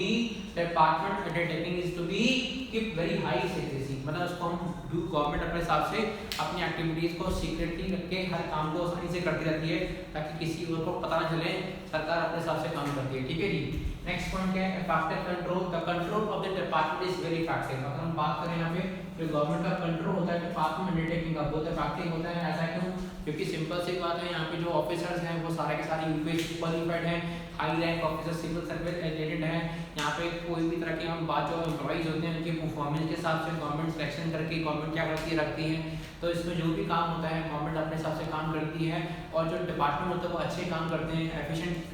department undertaking is to be keep very high secrecy, मतलब उसको हम गवर्नमेंट अपने हिसाब से अपनी एक्टिविटीज को सीक्रेटली रख के हर काम को आसानी से करती रहती है, ताकि किसी और को पता ना चले, सरकार अपने हिसाब से काम करती है, ठीक है जी। नेक्स्ट पॉइंट क्या है, effective control, the control of the department is very effective. अगर हम बात करें यहाँ पे जो गवर्नमेंट का कंट्रोल होता है डिपार्टमेंट अंडरटेकिंग का, बहुत इफेक्टिव होता है। ऐसा क्यों, क्योंकि सिंपल सी बात है, यहाँ पे जो ऑफिसर्स हैं वो सारे के सारे यूपीएससी क्वालिफाइड हैं, high rank officer, civil service agent हैं। यहाँ पे कोई भी तरह के हम बात जो एम्प्लॉइज होते हैं उनके परफॉर्मेंस के हिसाब से गवर्नमेंट सिलेक्शन करके गवर्नमेंट क्या करती रखती है, तो इसमें जो भी काम होता है गवर्नमेंट अपने हिसाब से काम करती है, और जो डिपार्टमेंट होता है वो अच्छे काम करते हैं, एफिशिएंट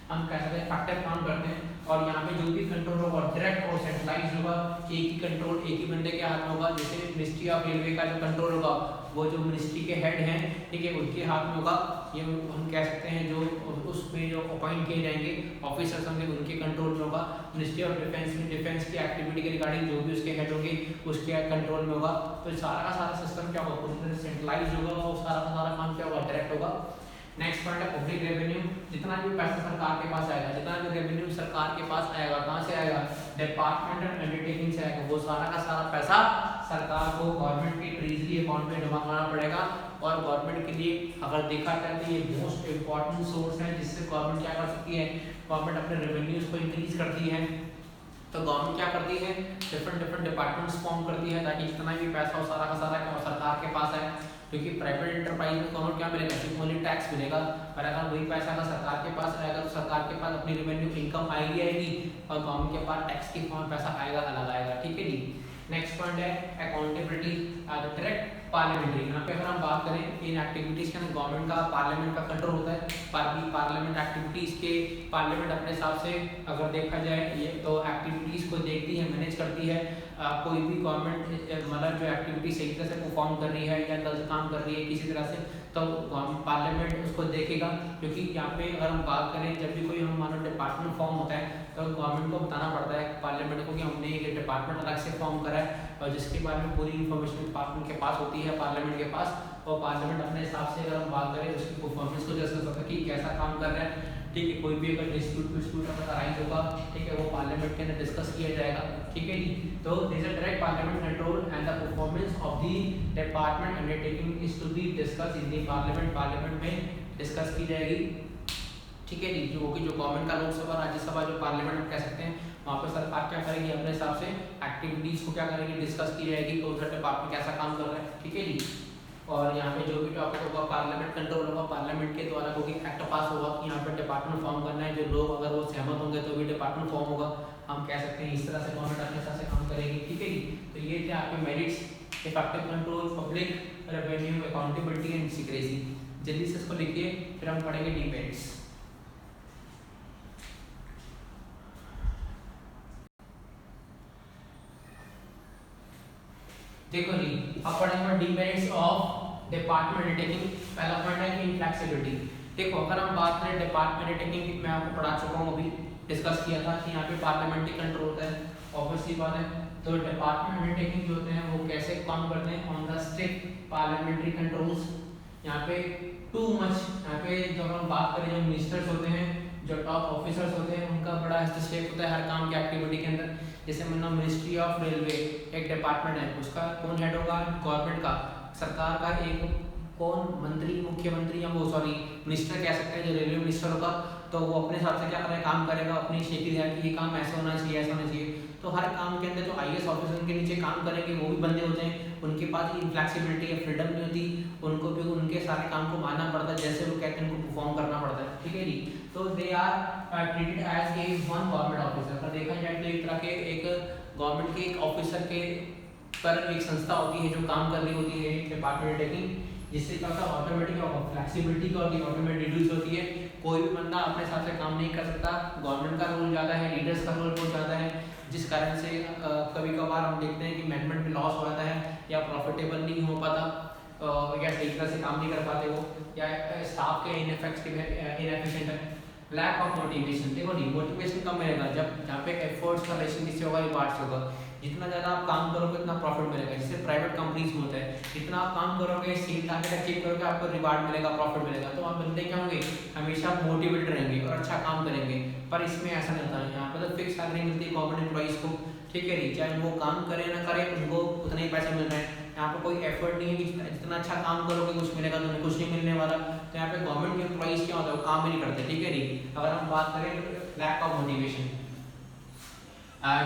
हम कह सकते हैं इफेक्टिव काम करते हैं। और यहाँ पे जो भी कंट्रोल होगा डायरेक्ट और सेंट्रलाइज होगा, एक ही कंट्रोल एक ही बंदे के हाथ में होगा। जैसे मिनिस्ट्री ऑफ रेलवे का जो कंट्रोल होगा वो जो मिनिस्ट्री के हेड हैं, ठीक है, उनके हाथ में होगा। ये हम कह सकते हैं जो उसमें जो अपॉइंट किए जाएंगे ऑफिसर्स होंगे उनके कंट्रोल में होगा। मिनिस्ट्री ऑफ डिफेंस में डिफेंस की एक्टिविटी के रिगार्डिंग जो भी उसके हेड होंगे उसके कंट्रोल में होगा। तो सारा का सारा सिस्टम क्या होगा, पूरी तरह सेंट्रलाइज होगा और सारा का सारा काम क्या होगा, डायरेक्ट होगा। नेक्स्ट पॉइंट है पब्लिक रेवेन्यू, जितना भी पैसा सरकार के पास आएगा, जितना भी रेवेन्यू सरकार के पास आएगा, कहाँ से आएगा, डिपार्टमेंट अंडरटेकिंग से आएगा। वो सारा का सारा पैसा सरकार को गवर्नमेंट के ट्रेजरी अकाउंट में जमा कराना पड़ेगा। और गवर्नमेंट के लिए अगर देखा जाए तो ये मोस्ट इम्पॉर्टेंट सोर्स है जिससे गवर्नमेंट क्या कर सकती है, गवर्नमेंट अपने रेवेन्यूज को इंक्रीज करती है। तो गवर्नमेंट क्या करती है, डिफरेंट डिफरेंट डिपार्टमेंट्स फॉर्म करती है ताकि जितना भी पैसा हो सारा का सारा क्या सरकार के पास आए। क्योंकि प्राइवेट एंटरप्राइज में गवर्नमेंट क्या मिलेगा, सिर्फ ओनली टैक्स मिलेगा, पर अगर वही पैसा अगर सरकार के पास आएगा तो सरकार के पास अपनी रेवेन्यू इनकम आएगी और गवर्नमेंट के पास टैक्स की फॉर्म पैसा आएगा, अलग आएगा। ठीक है जी। नेक्स्ट पॉइंट है अकाउंटेबिलिटी डायरेक्ट पार्लियामेंट्री। यहाँ पे अगर हम बात करें इन एक्टिविटीज के अंदर गवर्नमेंट का पार्लियामेंट का कंट्रोल होता है। पार्लियामेंट एक्टिविटीज के पार्लियामेंट अपने हिसाब से अगर देखा जाए ये तो एक्टिविटीज को देखती है, मैनेज करती है। कोई भी गवर्नमेंट मतलब जो एक्टिविटी सही तरह से परफॉर्म कर रही है या गलत काम कर रही है किसी तरह से, तो पार्लियामेंट उसको देखेगा। क्योंकि यहाँ पे अगर हम बात करें जब भी कोई हम मानो डिपार्टमेंट फॉर्म होता है तो गवर्नमेंट को बताना पड़ता है पार्लियामेंट को कि हमने एक डिपार्टमेंट अलग से फॉर्म करा है और जिसके बारे में पूरी इन्फॉर्मेशन डिपार्टमेंट के पास होती है, पार्लियामेंट के पास। और पार्लियामेंट अपने हिसाब से अगर हम बात करें उसकी परफॉर्मेंस को जैसे सकता है कि कैसा काम कर रहा है। ठीक है, कोई भी अगर डिस्प्यूट अगर अराइज होगा, ठीक है, वो पार्लियामेंट के अंदर डिस्कस किया जाएगा। ठीक है जी। तो this is direct parliament control and the performance of the department undertaking is to be discuss in the parliament. Parliament में डिस्कस की जाएगी। ठीक है जी। जो गवर्नमेंट का लोकसभा राज्यसभा जो पार्लियामेंट कह सकते हैं, वहाँ पर सरकार क्या करेगी अपने हिसाब से एक्टिविटीज को क्या करेगी, डिस्कस की जाएगी कि उधर डिपार्टमेंट कैसा काम कर रहा है। ठीक है जी। और यहाँ पे जो भी टॉपिक होगा पार्लियामेंट कंट्रोल होगा, पार्लियामेंट के द्वारा कोई एक्ट पास होगा कि यहाँ पे डिपार्टमेंट फॉर्म करना है। जो लोग अगर वो सहमत होंगे तो भी डिपार्टमेंट फॉर्म होगा। हम कह सकते हैं इस तरह से गवर्नमेंट अपने हिसाब से काम करेगी। ठीक है जी। तो ये थे आपके merits, effective control, public revenue, accountability and secrecy. जल्दी से इसको लिखिए, फिर हम पढ़ेंगे डिमेरिट्स। देखो जी, अब पढ़ेंगे डिमेरिट्स ऑफ डिपार्टमेंट अंडरटेकिंग। पहला पॉइंट है इनफ्लेक्सिबिलिटी। देखो अगर हम बात करें डिपार्टमेंट अंडरटेकिंग, मैं आपको पढ़ा चुका हूँ, अभी डिस्कस किया था कि यहाँ पे पार्लियामेंट्री कंट्रोल होता है, ऑब्वियसली बात है। तो डिपार्टमेंट अंडरटेकिंग जो होते हैं वो कैसे काम करते हैं, on the strict parliamentary controls. यहाँ पे टू मच, यहाँ पे जब हम बात करें जो मिनिस्टर्स होते हैं, जो टॉप ऑफिसर्स होते हैं, उनका बड़ा हस्तक्षेप होता है हर काम की एक्टिविटी के अंदर। जैसे मतलब मिनिस्ट्री ऑफ रेलवे एक डिपार्टमेंट है, उसका कौन हेड होगा, गवर्नमेंट का, सरकार का एक कौन मंत्री, मुख्यमंत्री या वो सॉरी मिनिस्टर कह सकते हैं, जो रेलवे मिनिस्टर होगा, तो वो अपने हिसाब से क्या करेगा, काम करेगा, अपनी शेकी है कि ये काम ऐसा होना चाहिए, ऐसा होना चाहिए। तो हर काम के अंदर जो आईएएस ऑफिसर उनके नीचे काम करेंगे वो भी बंदे होते हैं, उनके पास इनफ्लेक्सिबिलिटी या फ्रीडम नहीं होती, उनको भी उनके सारे काम को मानना पड़ता है, जैसे वो कहते हैं उनको परफॉर्म करना पड़ता है। ठीक है जी। तो they are treated as a one government officer. अगर देखा जाए तो एक तरह के एक गवर्नमेंट के एक ऑफिसर के पर एक संस्था होती है जो काम कर रही होती है डिपार्टमेंट टेकिंग, जिससे क्या होता है ऑटोमेटिक फ्लेक्सिबिलिटी का और ऑटोमेटिक रिड्यूस होती है। कोई भी बंदा अपने हिसाब से काम नहीं कर सकता, गवर्नमेंट का रोल ज़्यादा है, लीडर्स का रोल बहुत ज़्यादा है, जिस कारण से कभी कभार हम देखते हैं कि मैनेजमेंट में लॉस हो जाता है या प्रॉफिटेबल नहीं हो पाता या सही तरह से काम नहीं कर पाते वो, या स्टाफ के इनएफिशिएंट है। Lack of motivation. देखो नहीं, मोटिवेशन कम मिलेगा जब जहाँ पे एफर्ट्स का रेशियो किससे होगा, रिवार्ड्स होगा। जितना ज़्यादा आप काम करोगे उतना प्रॉफिट मिलेगा, जिससे प्राइवेट कंपनीज में होता है, जितना आप काम करोगे सेल टारगेट अचीव करोगे आपको रिवार्ड मिलेगा, प्रॉफिट मिलेगा। तो आप बंदे क्या होंगे, हमेशा मोटिवेटेड रहेंगे और अच्छा काम करेंगे। पर इसमें ऐसा नहीं होता है, यहाँ पर तो फिक्स सैलरी मिलती है गवर्नमेंट एम्प्लॉइज़ को। ठीक है, चाहे वो काम करे ना करे उनको उतने ही पैसे मिल रहे हैं। यहाँ पे कोई एफर्ट नहीं है कि जितना अच्छा काम करोगे कुछ मिलेगा, तो कुछ नहीं मिलने वाला। तो यहाँ पे गवर्नमेंट के एम्प्लॉइज क्या होता है, वो काम ही नहीं करते। ठीक है जी। अगर हम बात करें lack of motivation,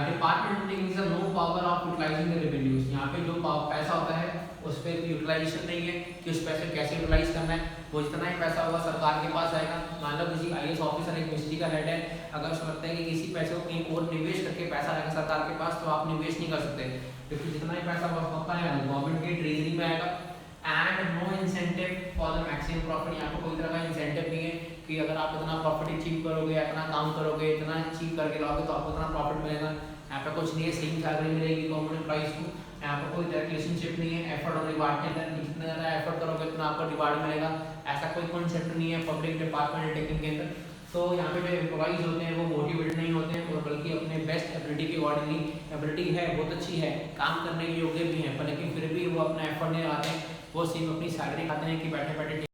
department is no power of utilizing the revenues. यहाँ पे जो पैसा होता है उस पर यूटिलाइजेशन नहीं है कि उस पैसे कैसे यूटिलाइज करना है। वो जितना ही पैसा होगा सरकार के पास आएगा। मान लो किसी आईएएस ऑफिसर एक मिनिस्ट्री का हेड है, अगर उसको लगता है कि किसी पैसे को कहीं और निवेश करके पैसा आएगा सरकार के पास, तो आप निवेश नहीं कर सकते, क्योंकि जितना ही पैसा होता है गवर्नमेंट की ट्रेजरी में आएगा। And no incentive for the maximum profit. यहाँ पर कोई तरह का इंसेंटिव नहीं है कि अगर आप इतना प्रॉफिट अचीव करोगे, इतना काम करोगे, इतना अचीव करके लाओगे तो आपको इतना प्रॉफिट मिलेगा। यहाँ पे कुछ नहीं है, सेम सैलरी मिलेगी गवर्नमेंट एम्प्लॉइज को। यहाँ पर कोई डायरेक्ट रिलेशनशिप नहीं है एफर्ट और रिवार्ड के अंदर, जितना ज़्यादा एफर्ट करोगे उतना आपको रिवार्ड मिलेगा। ऐसा कोई कॉन्सेप्ट नहीं है पब्लिक डिपार्टमेंट टेकिंग के अंदर। तो यहाँ पे जो एम्प्लॉइज होते हैं वो मोटिवेटेड नहीं होते हैं, और बल्कि अपने बेस्ट एबिलिटी के अकॉर्डिंगली, एबिलिटी है बहुत अच्छी है, काम करने के योग्य भी हैं, पर लेकिन फिर भी वो अपना एफर्ट नहीं लगाते हैं। वो सिर्फ अपनी सैलरी खाते हैं कि बैठे बैठे